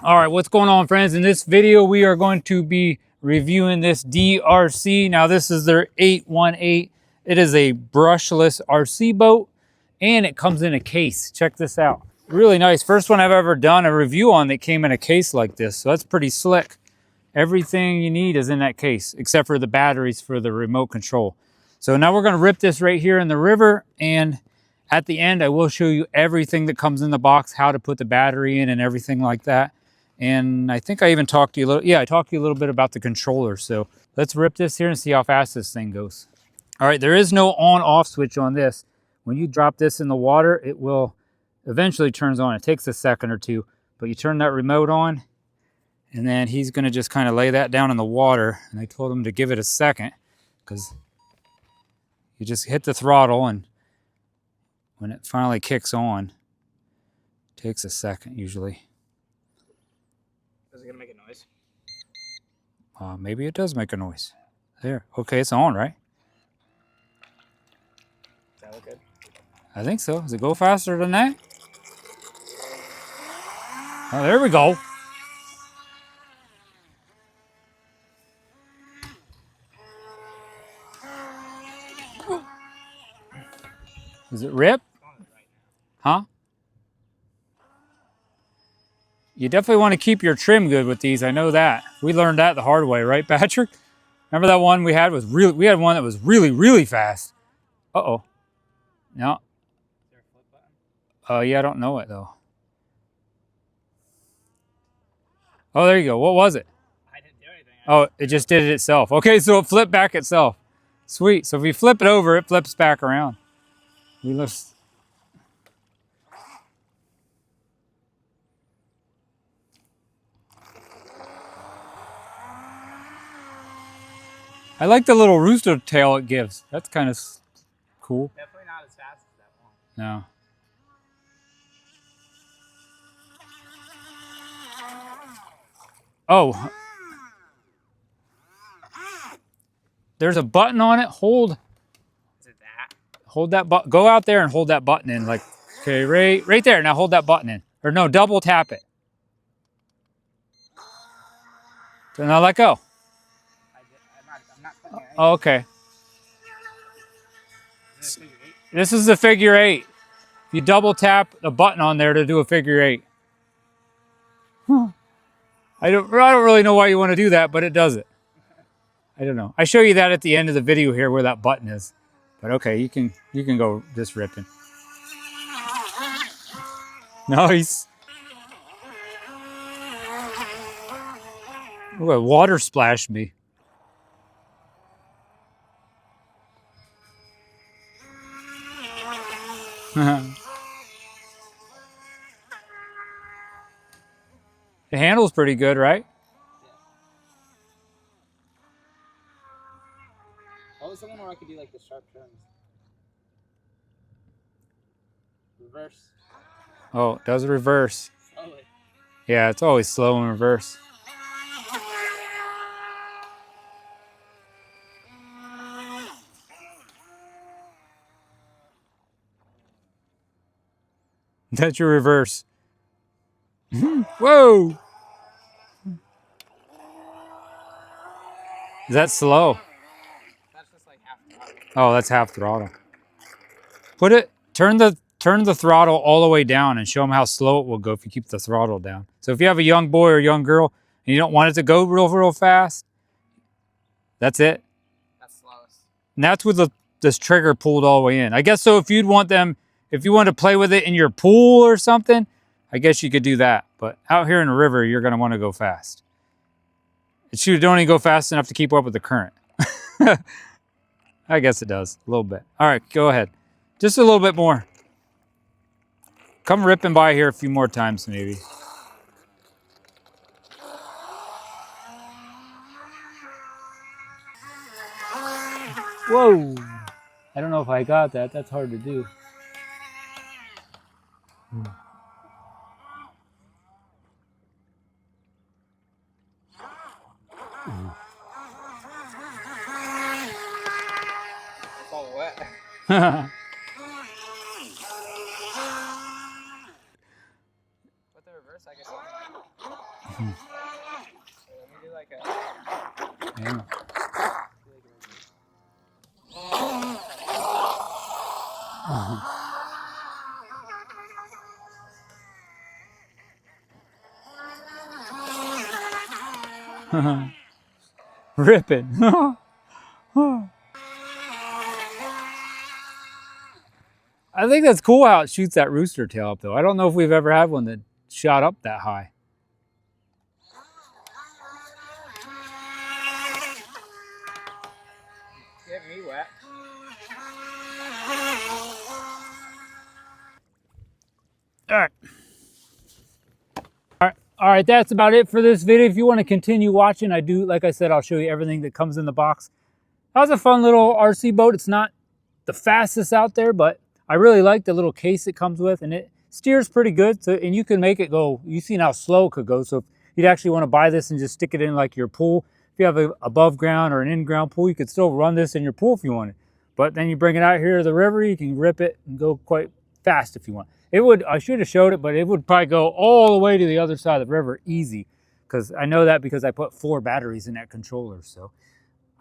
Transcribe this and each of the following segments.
All right, what's going on, friends? In this video, we are going to be reviewing this DEERC. Now, this is their 818. It is a brushless RC boat, and it comes in a case. Check this out. Really nice. First one I've ever done a review on that came in a case like this, so that's pretty slick. Everything you need is in that case, except for the batteries for the remote control. So now we're going to rip this right here in the river, and at the end, I will show you everything that comes in the box, how to put the battery in and everything like that. And I think I even talked to you a little, I talked to you a little bit about the controller. So let's rip this here and see how fast this thing goes. All right, there is no on-off switch on this. When you drop this in the water, it will eventually turns on. It takes a second or two, but you turn that remote on, and then he's gonna just kind of lay that down in the water. And I told him to give it a second, because you just hit the throttle, and when it finally kicks on, it takes a second usually. Is it gonna make a noise? Maybe it does make a noise. There. Okay, it's on, right? Does that look good? I think so. Does it go faster than that? Oh, there we go. Does it rip? Huh? You definitely want to keep your trim good with these. I know that. We learned that the hard way, right, Patrick? Remember that one we had we had one that was really fast. Uh-oh. No. Is there a flip button? Yeah, I don't know it though. Oh, there you go. What was it? I didn't do anything. Oh, it just did it itself. Okay, so it flipped back itself. Sweet. So if we flip it over, it flips back around. We lift. I like the little rooster tail it gives. That's kind of cool. Definitely not as fast as that one. No. Oh. There's a button on it. Hold that button. Go out there and hold that button in. Like, okay, right there. Now hold that button in. Or no, double tap it. So now let go. I'm not clicking anything. Oh, okay. Is it a figure eight? This is the figure 8. You double tap the button on there to do a figure 8. I don't really know why you want to do that, but it does it. I don't know. I show you that at the end of the video here where that button is. But okay, you can go just ripping. Nice. Ooh, a water splashed me. The handle's pretty good, right? What was the one where I could do like the sharp turns? Reverse. Oh, it does reverse. Slowly. Yeah, it's always slow in reverse. That's your reverse. Whoa! Is that slow? That's just like half throttle. Oh, that's half throttle. Turn the throttle all the way down and show them how slow it will go if you keep the throttle down. So if you have a young boy or young girl and you don't want it to go real fast, that's it. That's slowest. And that's with this trigger pulled all the way in. I guess so if you want to play with it in your pool or something, I guess you could do that. But out here in the river, you're going to want to go fast. It should only go fast enough to keep up with the current. I guess it does, a little bit. All right, go ahead. Just a little bit more. Come ripping by here a few more times, maybe. Whoa! I don't know if I got that. That's hard to do. It's all wet. With the reverse, I guess. Let me do like a... Yeah. Ripping. I think that's cool how it shoots that rooster tail up though. I don't know if we've ever had one that shot up that high. Get me wet. All right. All right, that's about it for this video. If you want to continue watching, like I said, I'll show you everything that comes in the box. That was a fun little RC boat. It's not the fastest out there, but I really like the little case it comes with, and it steers pretty good. So, and you can make it go, you've seen how slow it could go. So if you'd actually want to buy this and just stick it in like your pool, if you have an above ground or an in-ground pool, you could still run this in your pool if you wanted. But then you bring it out here to the river, you can rip it and go quite fast if you want. It would, I should have showed it, but it would probably go all the way to the other side of the river easy. Because I know that because I put 4 batteries in that controller. So,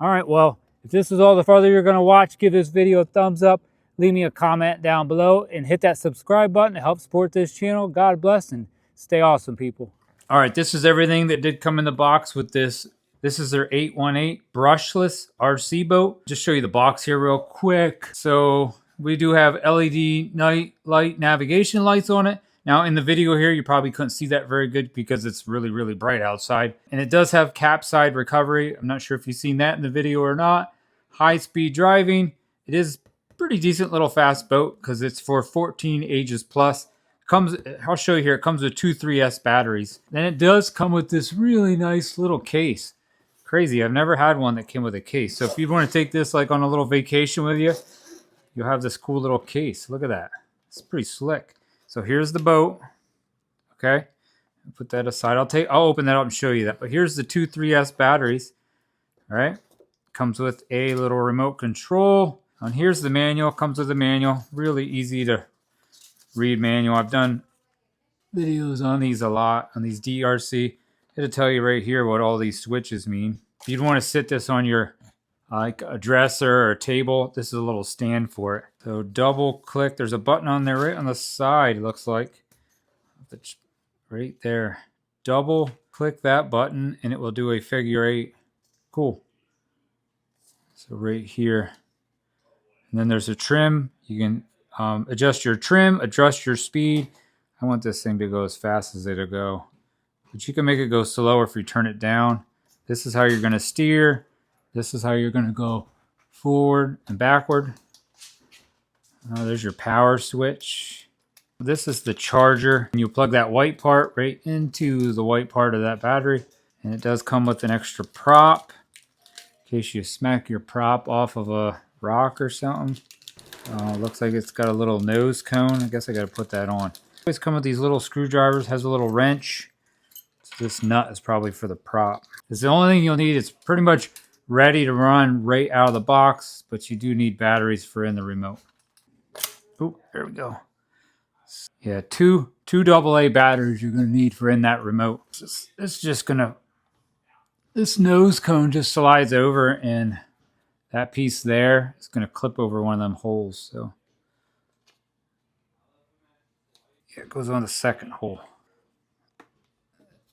all right, well, if this is all the farther you're going to watch, give this video a thumbs up, leave me a comment down below, and hit that subscribe button to help support this channel. God bless, and stay awesome, people. All right, this is everything that did come in the box with this. This is their 818 Brushless RC Boat. Just show you the box here real quick. So we do have LED night light navigation lights on it. Now in the video here, you probably couldn't see that very good because it's really, really bright outside. And it does have capside recovery. I'm not sure if you've seen that in the video or not. High speed driving. It is pretty decent little fast boat because it's for 14 ages plus. I'll show you here, it comes with 2 3S batteries. Then it does come with this really nice little case. Crazy, I've never had one that came with a case. So if you want to take this like on a little vacation with you, you'll have this cool little case. Look at that. It's pretty slick. So here's the boat. Okay. Put that aside. I'll open that up and show you that. But here's the 2 3S batteries. All right. Comes with a little remote control. And here's the manual. Comes with a manual. Really easy to read manual. I've done videos on these a lot, on these DEERC. It'll tell you right here what all these switches mean. If you'd want to sit this on your like a dresser or a table, this is a little stand for it. So double click. There's a button on there right on the side, it looks like. Right there. Double click that button and it will do a figure 8. Cool. So right here. And then there's a trim. You can adjust your trim, adjust your speed. I want this thing to go as fast as it'll go. But you can make it go slower if you turn it down. This is how you're going to steer. This is how you're going to go forward and backward. There's your power switch. This is the charger. And you plug that white part right into the white part of that battery. And it does come with an extra prop in case you smack your prop off of a rock or something. Looks like it's got a little nose cone. I guess I got to put that on. Always come with these little screwdrivers. Has a little wrench. This nut is probably for the prop. It's the only thing you'll need. It's pretty much ready to run right out of the box, but you do need batteries for in the remote. Oh, there we go. Yeah, two AA batteries you're going to need for in that remote. It's just going to, this nose cone just slides over and that piece there is going to clip over one of them holes. So yeah, it goes on the second hole.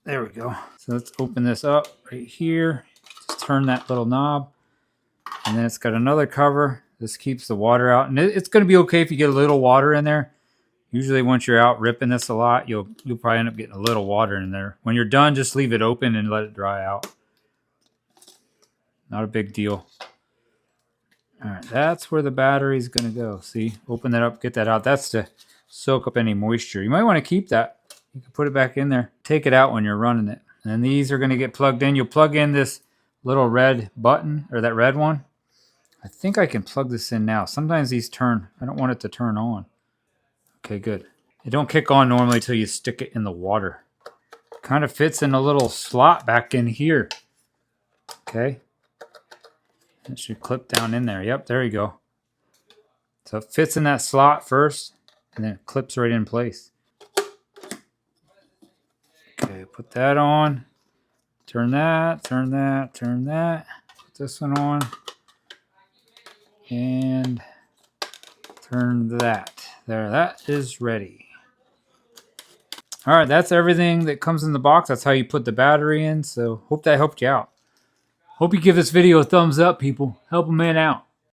There we go. So let's open this up right here. Just turn that little knob. And then it's got another cover. This keeps the water out. And it's going to be okay if you get a little water in there. Usually once you're out ripping this a lot, you'll probably end up getting a little water in there. When you're done, just leave it open and let it dry out. Not a big deal. All right, that's where the battery's going to go. See, open that up, get that out. That's to soak up any moisture. You might want to keep that. You can put it back in there. Take it out when you're running it. And then these are going to get plugged in. You'll plug in this little red button, or that red one. I think I can plug this in now. Sometimes these turn. I don't want it to turn on. Okay, good. It don't kick on normally until you stick it in the water. Kind of fits in a little slot back in here. Okay. It should clip down in there. Yep, there you go. So it fits in that slot first, and then it clips right in place. Okay, put that on. Turn that, turn that, turn that. Put this one on. And turn that. There, that is ready. All right, that's everything that comes in the box. That's how you put the battery in. So hope that helped you out. Hope you give this video a thumbs up, people. Help a man out.